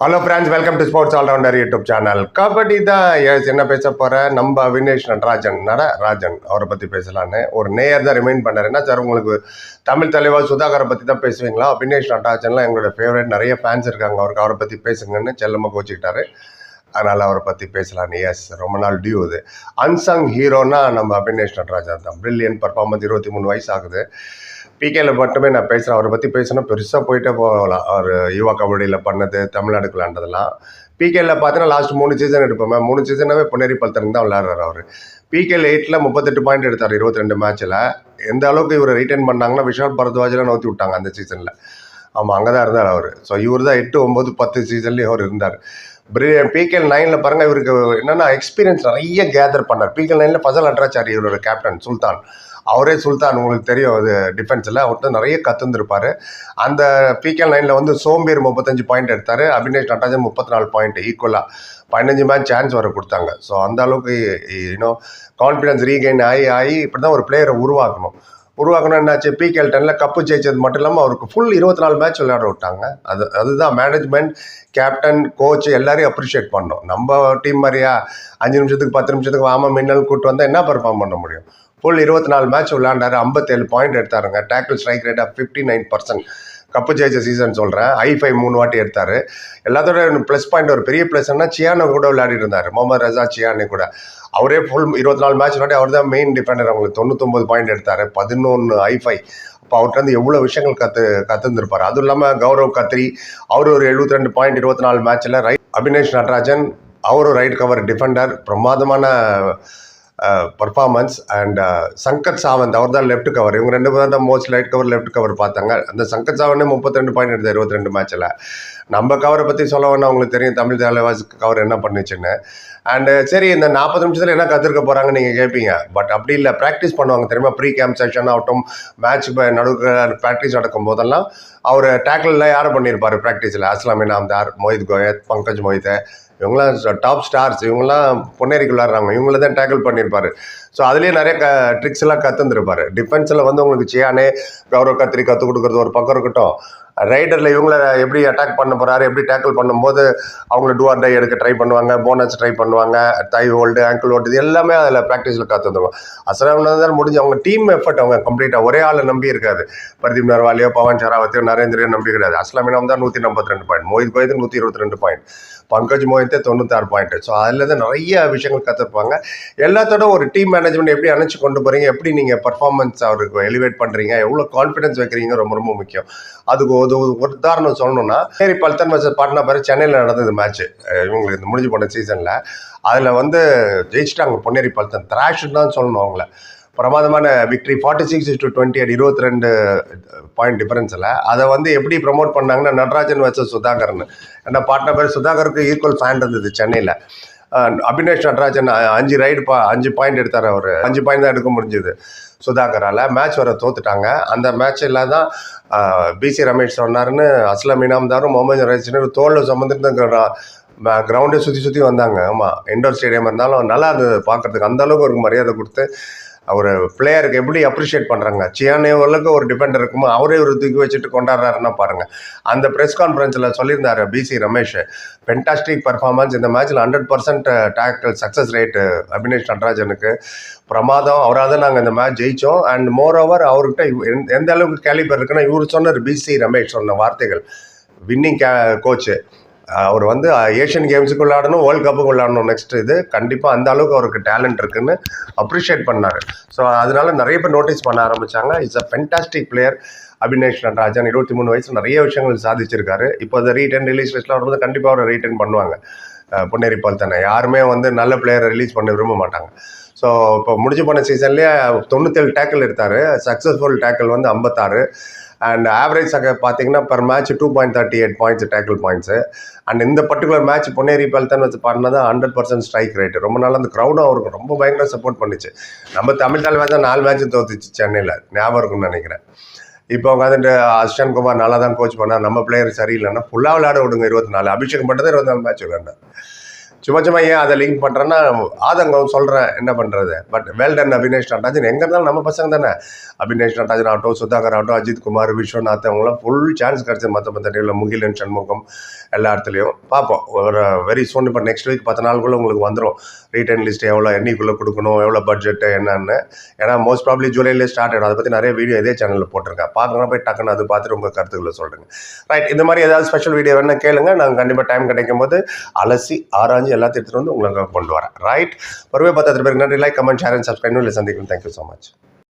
Hello friends, welcome to sports allrounder YouTube channel. Kabaddi தான் என்ன பேச போகிறேன். நம்ம வினேஷ் நடராஜன் அவரை பற்றி பேசலான்னு ஒரு நேயர் தான் ரிமைண்ட் பண்ணார். என்ன சார், உங்களுக்கு தமிழ் தலைவர் சுதாகரை பற்றி தான் பேசுவீங்களா? வினேஷ் நடராஜன்லாம் எங்களோட ஃபேவரட், நிறைய ஃபேன்ஸ் இருக்காங்க அவருக்கு, அவரை பற்றி பேசுங்கன்னு செல்லமாக கோச்சிக்கிட்டாரு. அதனால் அவரை பற்றி பேசலான்னு. எஸ், ரொம்ப நாள் டியூ இது. அன்சங் ஹீரோனா நம்ம வினேஷ் நடராஜன் தான். Brilliant performance. 23 வயசு ஆகுது. பிகேல மட்டுமே நான் பேசுகிறேன். அவரை பற்றி பேசினா பெருசாக போயிட்டே போகலாம். அவர் யுவா கபடியில் பண்ணது, தமிழ்நாடுக்கு விளாண்டதெல்லாம். பிகேல பார்த்தீங்கன்னா லாஸ்ட் 3 சீசன் எடுப்போமே, 3 சீசனாகவே பொன்னேரி பல்தனுக்கு தான் விளையாடுறாரு அவர். பிகேல 8ல் 38 பாயிண்ட் எடுத்தார் 22 மேட்ச்சில். எந்த அளவுக்கு இவரை ரீட்டைன் பண்ணாங்கன்னா விஷால் பரத்வாஜெலாம் நோத்தி விட்டாங்க அந்த சீசனில். ஆமாம், அங்கே தான் இருந்தார் அவர். ஸோ இவர் தான் 8, 9, 10 சீசன்லேயும் அவர் இருந்தார். பிகேஎல் 9ல் பாருங்கள், இவருக்கு என்னென்னா எக்ஸ்பீரியன்ஸ் நிறைய கேதர் பண்ணார். பிகேஎல் 9ல் ஃபசல் அட்ராச்சாரி இவரோட கேப்டன் சுல்தான். அவரே சுல்தான், உங்களுக்கு தெரியும், அது டிஃபென்ஸில் அவர்கிட்ட நிறைய கற்றுந்துருப்பார். அந்த பிகேஎல் 9ல் வந்து சோம்பேர் 35 பாயிண்ட் எடுத்தார். அபினேஷ் நடராஜன் 34 பாயிண்ட். ஈக்குவலாக 15 மேட்ச் சான்ஸ் வர கொடுத்தாங்க. ஸோ அந்த அளவுக்கு கான்ஃபிடன்ஸ் ரீகெயின் ஆகி இப்படி தான் ஒரு பிளேயரை உருவாக்கணும். என்னாச்சு, பிகேஎல் 10ல் கப்பு ஜெயிச்சது மட்டும் இல்லாமல் அவருக்கு ஃபுல் 24 மேட்ச் விளையாட விட்டாங்க. அதுதான் மேனேஜ்மெண்ட், கேப்டன், கோச் எல்லாரையும் அப்ரிஷியேட் பண்ணோம். நம்ம டீம் மாதிரியா 5 நிமிஷத்துக்கு 10 நிமிஷத்துக்கு வாம மின்னல் கூட்டு வந்தால் என்ன பெர்ஃபார்ம் பண்ண முடியும்? ஃபுல் 24 மேட்ச் விளையாண்டாரு. 57 பாயிண்ட் எடுத்தாருங்க. Tackle strike rate of 59%. Cup ஜெயிச்ச சீசன் சொல்கிறேன். I5 3 வாட்டி எடுத்தார். எல்லாத்தோட ப்ளஸ் பாயிண்ட், ஒரு பெரிய ப்ளஸ்ன்னா சியானோ கூட விளையாடிட்டு இருந்தார். முகமது ரஜா சியானே கூட. அவரே ஃபுல் 24 மேட்ச் விளையாடி அவர் தான் மெயின் டிஃபெண்டர். அவங்களுக்கு 99 பாயிண்ட் எடுத்தார். 11 I5. அப்போ அவர்கிட்ட வந்து எவ்வளோ விஷயங்கள் கற்றுந்துருப்பார். அதுவும் இல்லாமல் கௌரவ் கத்ரி, அவர் ஒரு 72 பாயிண்ட் 24 மேட்ச்சில். அபினேஷ் நடராஜன் அவரும் ரைட் கவர் டிஃபெண்டர், பிரமாதமான பர்ஃபார்மன்ஸ். அண்ட் சங்கர் சாவந்த், அவர் தான் லெஃப்ட் கவர். இவங்க 2 பேர் தான் most light cover, left cover பார்த்தாங்க. அந்த சங்கர் சாவந்தே 32 பாயிண்ட் எடுத்தார் 22 மேட்ச்சில். நம்ம கவரை பற்றி சொல்ல வேணா, உங்களுக்கு தெரியும் தமிழ் தலைவாசி கவர் என்ன பண்ணுச்சுன்னு. அண்டு சரி, இந்த 40 நிமிஷத்தில் என்ன கற்றுக்க போகிறாங்கன்னு நீங்கள் கேட்பீங்க. பட் அப்படி இல்லை, ப்ராக்டிஸ் பண்ணுவாங்க தெரியுமா? ப்ரீ கேம்ப் செஷன் ஆகட்டும், மேட்ச் நடுவில் ப்ராக்டிஸ் நடக்கும் போதெல்லாம் அவர் டேக்கிளில் யாரை பண்ணியிருப்பார் ப்ராக்டிஸில்? அஸ்லாம் இனாம்தார், மொஹித் கோயத், பங்கஜ் மொஹித், இவங்களாம் டாப் ஸ்டார்ஸ். இவங்களாம் பொன்னேரிக்கு விளாட்றாங்க. இவங்கள தான் டேக்கிள் பண்ணியிருப்பார். ஸோ அதுலேயே நிறைய ட்ரிக்ஸ் எல்லாம் கற்றுந்துருப்பார். டிஃபென்ஸில் வந்து உங்களுக்கு சியானே, கௌரவ் கத்ரி கற்றுக் கொடுக்குறது ஒரு பக்கம் இருக்கட்டும். ரைடரில் இவங்கள எப்படி அட்டாக் பண்ண போகிறாரு, எப்படி டேக்கிள் பண்ணும்போது அவங்கள டூ ஆர் டை எடுக்க ட்ரை பண்ணுவாங்க, போனஸ் ட்ரை பண்ணுவாங்க, தை ஹோல்டு, ஆங்கிள் ஹோல்டு, இது எல்லாமே அதில் ப்ராக்டிஸில் கற்றுந்துருவாங்க. அஸ்லாம் முடிஞ்சு அவங்க டீம் எஃபர்ட், அவங்க கம்ப்ளீட்டாக ஒரே ஆளை நம்பி இருக்காது. பிரதீப் நர்வாலியோ, பவன் ஷராவத்தியோ, நரேந்திரையோ நம்பி கிடையாது. Aslam Inamdar 142 point, Mohit Goyat 122 point, Pankaj Mohit 96 point. So அதில் தான் நிறைய விஷயங்கள் கற்றுருப்பாங்க. எல்லாத்தோட ஒரு டீம் மேனேஜ்மெண்ட் எப்படி அணைச்சி கொண்டு போகிறீங்க, எப்படி நீங்கள் பர்ஃபார்மன்ஸ் அவருக்கு எலிவேட் பண்ணுறீங்க, எவ்வளோ கான்ஃபிடன்ஸ் வைக்கிறீங்க, ரொம்ப ரொம்ப முக்கியம். அதுக்கு ஒரு உதாரணம் சொல்லணும்னா, சரி, பல்தன் வர்சஸ் பாட்னா பாரு, சென்னையில் நடந்தது மேட்ச்சு, இவங்களுக்கு இந்த முடிஞ்சு போன சீசனில். அதில் வந்து ஜெயிச்சிட்டாங்க பொன்னேரி பல்தன். த்ராஷ்ன்னு தான் சொல்லணும் அவங்கள. பிரமாதமான விக்ட்ரி, 46-20 அடி 22 பாயிண்ட் டிஃபரன்ஸில். அதை வந்து எப்படி ப்ரமோட் பண்ணாங்கன்னா, நடராஜன் வர்சஸ் சுதாகர்னு. ஏன்னா பாட்னா பேர் சுதாகருக்கு ஈக்குவல் ஃபேன் இருந்தது சென்னையில். அபினேஷ் நடராஜன் 5 பாயிண்ட் எடுத்தார். அவர் 5 பாயிண்ட் தான் எடுக்க முடிஞ்சது சுதாகரால். மேட்ச் வர தோத்துட்டாங்க. அந்த மேட்சில் தான் பிசி ரமேஷ் சொன்னார்னு அஸ்லாம் இனாம்தாரும் முகமது ரஜினும் தோளில் சுமந்துட்டு கிரவுண்டே சுற்றி வந்தாங்க. ஆமாம், இண்டோர் ஸ்டேடியம் இருந்தாலும் நல்லா அது பார்க்குறதுக்கு. அந்தளவுக்கு ஒரு மரியாதை கொடுத்து அவர் பிளேயருக்கு எப்படி அப்ரிஷியேட் பண்ணுறாங்க. சியானே ஓரளவுக்கு ஒரு டிஃபெண்டர் இருக்குமோ அவரே ஒரு தூக்கி வச்சுட்டு கொண்டாடுறாருன்னா பாருங்கள். அந்த ப்ரெஸ் கான்ஃபரன்ஸில் சொல்லியிருந்தார் பிசி ரமேஷ், ஃபென்டாஸ்டிக் பர்ஃபார்மன்ஸ். இந்த மேட்ச்சில் 100% டேக்கிள் சக்ஸஸ் ரேட்டு அபினேஷ் நடராஜனுக்கு. பிரமாதம். அவரால் தான் நாங்கள் இந்த மேட்ச் ஜெயித்தோம். அண்ட் மோர் ஓவர் அவர்கிட்ட எந்த அளவுக்கு கேலிபர் இருக்குன்னா, இவர் சொன்னார், பிசி ரமேஷ் சொன்ன வார்த்தைகள், வின்னிங் கோச்சு. அவர் வந்து ஏஷியன் கேம்ஸுக்கு விளையாடணும், வேர்ல்டு கப்புக்கு விளையாடணும் நெக்ஸ்ட். இது கண்டிப்பாக அந்த அளவுக்கு அவருக்கு டேலண்ட் இருக்குன்னு அப்ரிஷியேட் பண்ணார். ஸோ அதனால நிறைய பேர் நோட்டீஸ் பண்ண ஆரம்பித்தாங்க. It's a fantastic player Abinesh Natarajan. 23 வயசு நிறைய விஷயங்கள் சாதிச்சிருக்காரு. இப்போ அந்த ரீட்டன் ரிலீஸ் லிஸ்ட்டில் வரும்போது கண்டிப்பாக அவரை ரீட்டன் பண்ணுவாங்க பொன்னேரி பல்தனை. யாருமே வந்து நல்ல பிளேயரை ரிலீஸ் பண்ண விரும்ப மாட்டாங்க. ஸோ இப்போ முடிஞ்சு போன சீசன்லேயே 97 டேக்கிள் எடுத்தார். சக்ஸஸ்ஃபுல் டேக்கிள் வந்து 56. அண்ட் ஆவரேஜ் பார்த்தீங்கன்னா per match 2.38 points tackle points. And இந்த பர்டிகுலர் மேட்ச் பொன்னேரி பல்தன் வச்சு பாடினா தான் 100% ஸ்ட்ரைக் ரேட்டு. ரொம்ப நாள் அந்த க்ரௌடும் அவருக்கு ரொம்ப பயங்கர சப்போர்ட் பண்ணிச்சு. நம்ம தமிழ் தலைவர் தான் 4 மேட்ச்சும் தோத்துச்சு சென்னையில், ஞாபகம் இருக்குன்னு நினைக்கிறேன். இப்போ அவங்க வந்துட்டு அஸ்டன் குமார் நல்லா தான் கோச் பண்ணார். நம்ம பிளேயர் சரியில்லைன்னா ஃபுல்லாக விளையாட விடுங்க 24. அபிஷேக் மட்டும் தான் 24 மேட்ச் விளையாண்டார். சும்மா ஏன் அதை லிங்க் பண்ணுறேன்னா ஆதங்கம் சொல்கிறேன், என்ன பண்ணுறது. But well done Abinesh Natarajan. எங்கே இருந்தாலும் நம்ம பசங்க தானே. அபினேஷ் நடராஜன் ஆகட்டும், சுதாகர் ஆகட்டும், அஜித் குமார், விஸ்வநாத், அவங்களாம் ஃபுல் சான்ஸ் கிடச்சி மற்ற டீமில் முகிலன், சண்முகம் எல்லா இடத்துலையும் பார்ப்போம். ஒரு வெரி சூன் இப்போ நெக்ஸ்ட் வீக் 10 நாளுக்குள்ளே உங்களுக்கு வந்துடும் ரீட்டைன் லிஸ்ட் எவ்வளோ என்னைக்குள்ளே கொடுக்கணும், எவ்வளோ பட்ஜெட்டு என்னன்னு. ஏன்னா மோஸ்ட் ப்ராப்ளி ஜூலையிலே ஸ்டார்ட் ஆகிடும். அதை பற்றி நிறைய வீடியோ இதே சேனலில் போட்டிருக்கேன். பார்க்கணும் போய் டக்குன்னு அது பார்த்துட்டு உங்கள் கருத்துக்களை சொல்லுங்கள். ரைட், இந்த மாதிரி ஏதாவது ஸ்பெஷல் வீடியோ வேணால் கேளுங்க. நாங்கள் கண்டிப்பாக டைம் கிடைக்கும் போது அலசி ஆராய்ஞ்சு எல்லாத்தையும் எடுத்துகிட்டு வந்து உங்களுக்கு கொண்டு வரேன். ரைட், ஒருவே 10 பேருக்கு நன்றி. Like, comment, share and subscribe. இல்லை சந்திக்கும். Thank you so much.